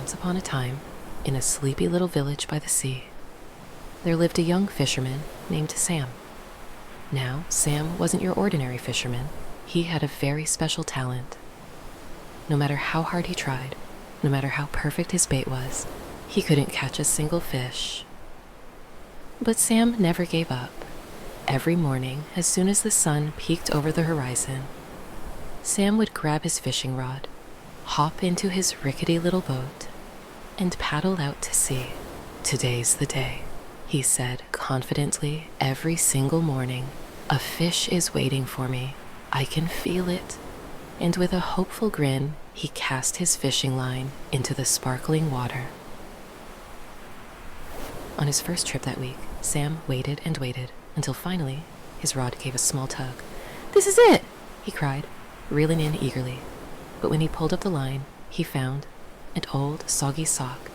Once upon a time, in a sleepy little village by the sea, there lived a young fisherman named Sam. Now, Sam wasn't your ordinary fisherman. He had a very special talent. No matter how hard he tried, no matter how perfect his bait was, he couldn't catch a single fish. But Sam never gave up. Every morning, as soon as the sun peeked over the horizon, Sam would grab his fishing rod, hop into his rickety little boat, and paddle out to sea. "Today's the day," he said confidently every single morning. "A fish is waiting for me. I can feel it." And with a hopeful grin, he cast his fishing line into the sparkling water. On his first trip that week, Sam waited and waited until finally his rod gave a small tug. "This is it!" he cried, reeling in eagerly. But when he pulled up the line, he found an old, soggy sock.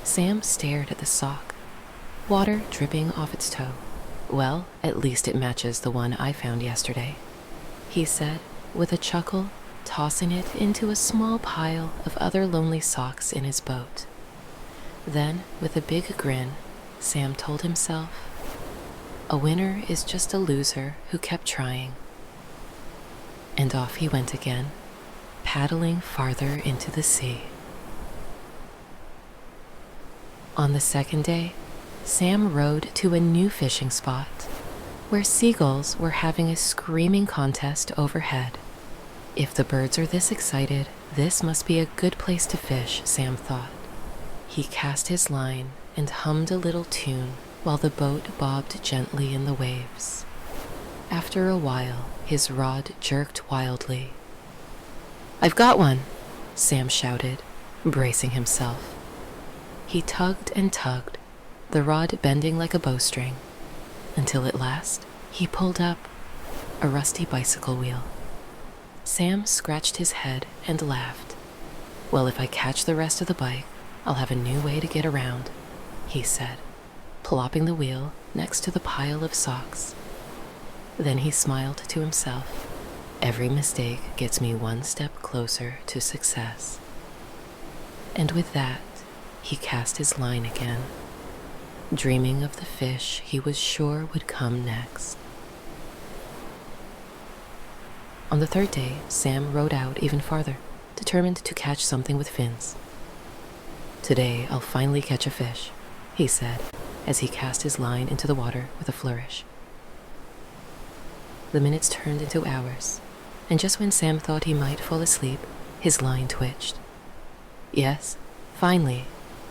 Sam stared at the sock, water dripping off its toe. "Well, at least it matches the one I found yesterday," he said, with a chuckle, tossing it into a small pile of other lonely socks in his boat. Then, with a big grin, Sam told himself, "A winner is just a loser who kept trying." And off he went again, paddling farther into the sea. On the second day, Sam rowed to a new fishing spot, where seagulls were having a screaming contest overhead. If the birds are this excited, this must be a good place to fish, Sam thought. He cast his line and hummed a little tune while the boat bobbed gently in the waves. After a while, his rod jerked wildly. "I've got one!" Sam shouted, bracing himself. He tugged and tugged, the rod bending like a bowstring, until at last he pulled up a rusty bicycle wheel. Sam scratched his head and laughed. "Well, if I catch the rest of the bike, I'll have a new way to get around," he said, plopping the wheel next to the pile of socks. Then he smiled to himself. "Every mistake gets me one step closer to success." And with that, he cast his line again, dreaming of the fish he was sure would come next. On the third day, Sam rowed out even farther, determined to catch something with fins. "Today I'll finally catch a fish," he said, as he cast his line into the water with a flourish. The minutes turned into hours, and just when Sam thought he might fall asleep, his line twitched. "Yes, finally,"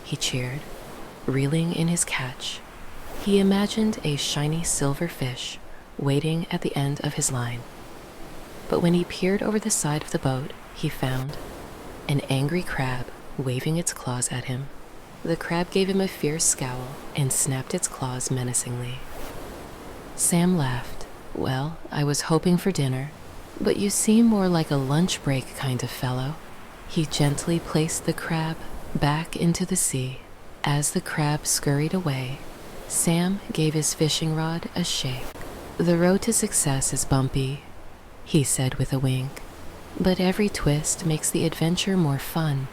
he cheered, reeling in his catch. He imagined a shiny silver fish waiting at the end of his line. But when he peered over the side of the boat, he found an angry crab waving its claws at him. The crab gave him a fierce scowl and snapped its claws menacingly. Sam laughed. "Well, I was hoping for dinner, but you seem more like a lunch break kind of fellow." He gently placed the crab back into the sea. As the crab scurried away, Sam gave his fishing rod a shake. "The road to success is bumpy," he said with a wink, "but every twist makes the adventure more fun."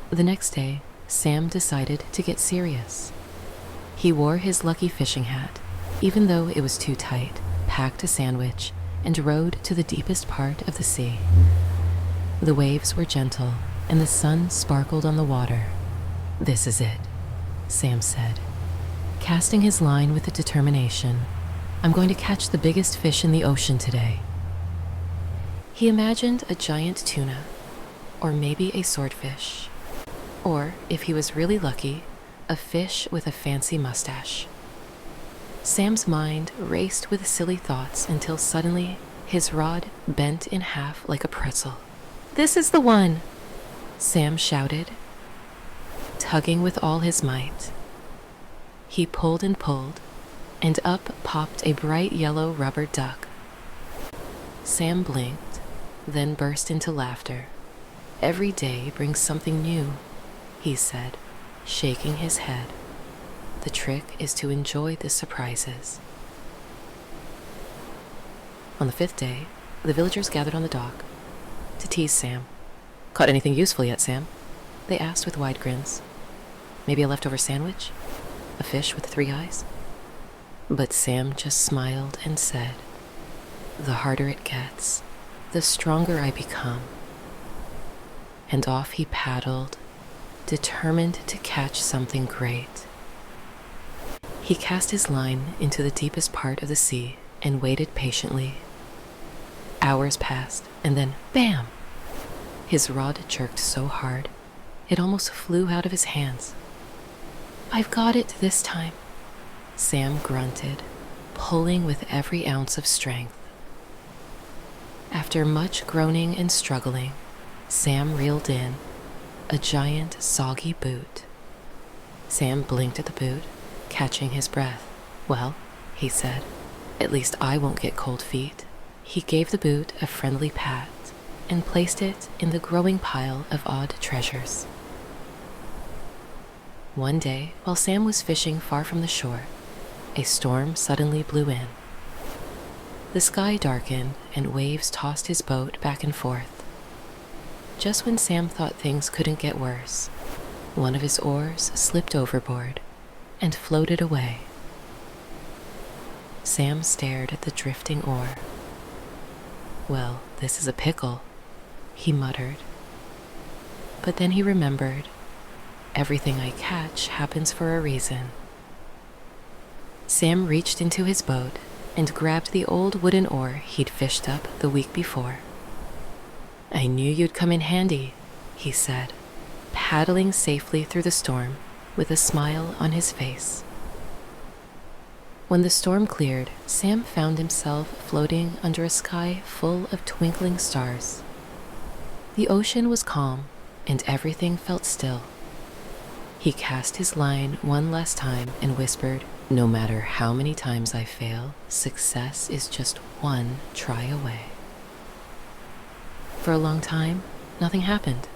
The next day, Sam decided to get serious. He wore his lucky fishing hat, even though it was too tight, packed a sandwich, and rowed to the deepest part of the sea. The waves were gentle, and the sun sparkled on the water. "This is it," Sam said, casting his line with determination. "I'm going to catch the biggest fish in the ocean today." He imagined a giant tuna, or maybe a swordfish, or, if he was really lucky, a fish with a fancy mustache. Sam's mind raced with silly thoughts until suddenly his rod bent in half like a pretzel. "This is the one!" Sam shouted, tugging with all his might. He pulled and pulled, and up popped a bright yellow rubber duck. Sam blinked, then burst into laughter. "Every day brings something new," he said, shaking his head. "The trick is to enjoy the surprises." On the fifth day, the villagers gathered on the dock to tease Sam. Caught anything useful yet, Sam? They asked with wide grins. Maybe a leftover sandwich? A fish with 3 eyes? But Sam just smiled and said, "The harder it gets, the stronger I become." And off he paddled, determined to catch something great. He cast his line into the deepest part of the sea and waited patiently. Hours passed, and then, bam! His rod jerked so hard, it almost flew out of his hands. "I've got it this time," Sam grunted, pulling with every ounce of strength. After much groaning and struggling, Sam reeled in a giant, soggy boot. Sam blinked at the boot, catching his breath. "Well," he said, "at least I won't get cold feet." He gave the boot a friendly pat and placed it in the growing pile of odd treasures. One day, while Sam was fishing far from the shore, a storm suddenly blew in. The sky darkened and waves tossed his boat back and forth. Just when Sam thought things couldn't get worse, one of his oars slipped overboard and floated away. Sam stared at the drifting oar. "Well, this is a pickle," he muttered. But then he remembered, everything I catch happens for a reason. Sam reached into his boat and grabbed the old wooden oar he'd fished up the week before. "I knew you'd come in handy," he said, paddling safely through the storm with a smile on his face. When the storm cleared, Sam found himself floating under a sky full of twinkling stars. The ocean was calm, and everything felt still. He cast his line one last time and whispered, "No matter how many times I fail, success is just one try away." For a long time, nothing happened.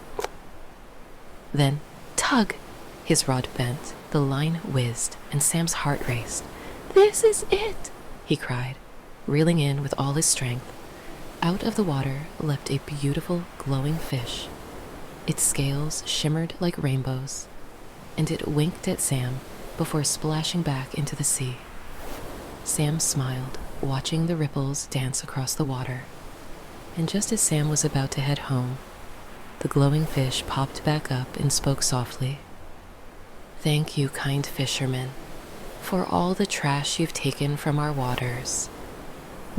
Then, tug! His rod bent, the line whizzed, and Sam's heart raced. "This is it!" he cried, reeling in with all his strength. Out of the water leapt a beautiful, glowing fish. Its scales shimmered like rainbows, and it winked at Sam before splashing back into the sea. Sam smiled, watching the ripples dance across the water. And just as Sam was about to head home, the glowing fish popped back up and spoke softly. "Thank you, kind fisherman, for all the trash you've taken from our waters.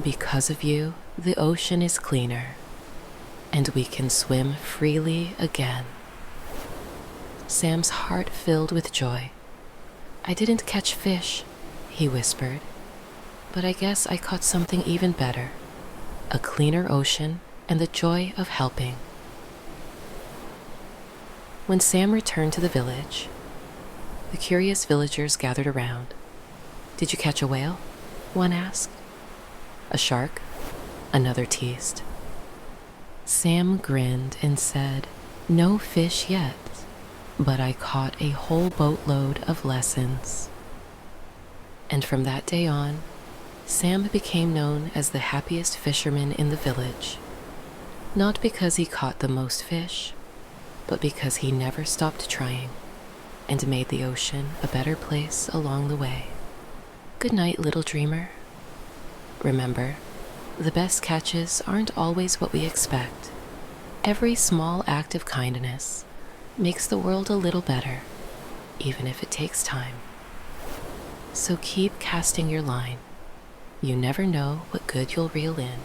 Because of you, the ocean is cleaner, and we can swim freely again." Sam's heart filled with joy. "I didn't catch fish," he whispered, "but I guess I caught something even better, a cleaner ocean and the joy of helping." When Sam returned to the village, the curious villagers gathered around. "Did you catch a whale?" one asked. "A shark?" another teased. Sam grinned and said, "No fish yet, but I caught a whole boatload of lessons." And from that day on, Sam became known as the happiest fisherman in the village, not because he caught the most fish, but because he never stopped trying and made the ocean a better place along the way. Good night, little dreamer. Remember, the best catches aren't always what we expect. Every small act of kindness makes the world a little better, even if it takes time. So keep casting your line. You never know what good you'll reel in.